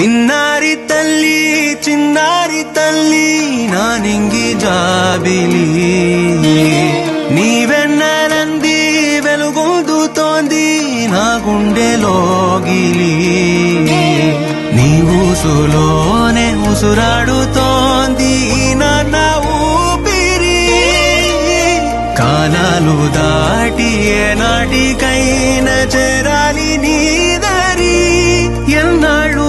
చిన్నారి తల్లి నా నింగి జాబిలి నీవెన్నెలంది వెలుగొందుతోంది నా గుండెలోగిలి నీ ఊసులోనే ఉసురాడుతోంది నాన్న ఊపిరి కాలాలు దాటి ఏనాటికైనా చేరాలి నీ దారి ఎన్నాళ్ళు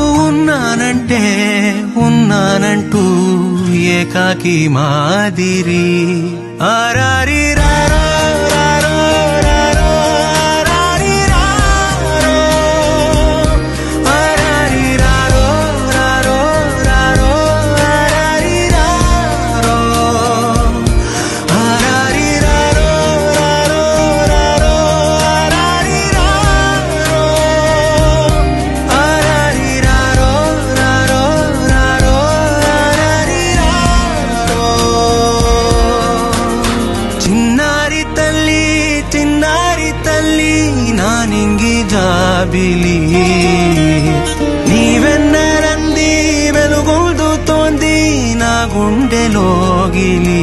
ఉన్నానంటూ ఏకాకి మాదిరి ఆరారి రారో రారో రారో ఆరారి రారో ఆరారి రారో రారో రారో ఆరారి రారో ఆరారి రారో రారో రారో ఆరారి రారో ఆరారి రారో రారో రారో ఆరారి రారో చిన్నారి తల్లి నా నింగి జాబిలి నీవెన్నరంది వెలుగొందుతోంది నా గుండెలోగిలి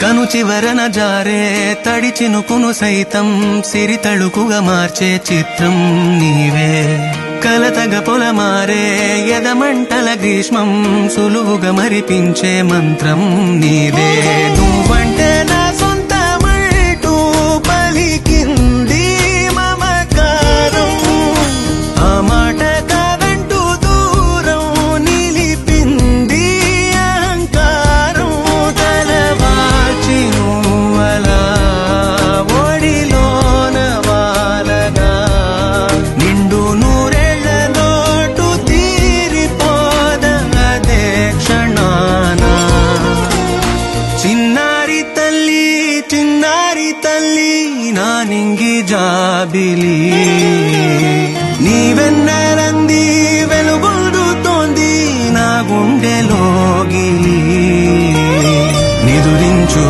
కను చివరన జారే తడి చినుకును సైతం సిరి తళుకుగా మార్చే చిత్రం నీవే కలతగ పొలమారే ఎదమంటల గ్రీష్మం సులువుగా మరిపించే మంత్రం నీదే నువ్వంటే నా సొంతమంటూ పలికింది మమకారం ఆ మాట కాదంటూ దూరం నిలిపింది అహంకారం తలవాల్చి నువ్వలా ఒడిలోన వాలగా నిండు నూరేళ్ల లోటు తీరిపోదదే క్షణాన చిన్నారి తల్లి నా నింగి జాబిలి నీవెన్నరంది వెలుగొందుతోంది నా గుండెలోగిలి నిదురించు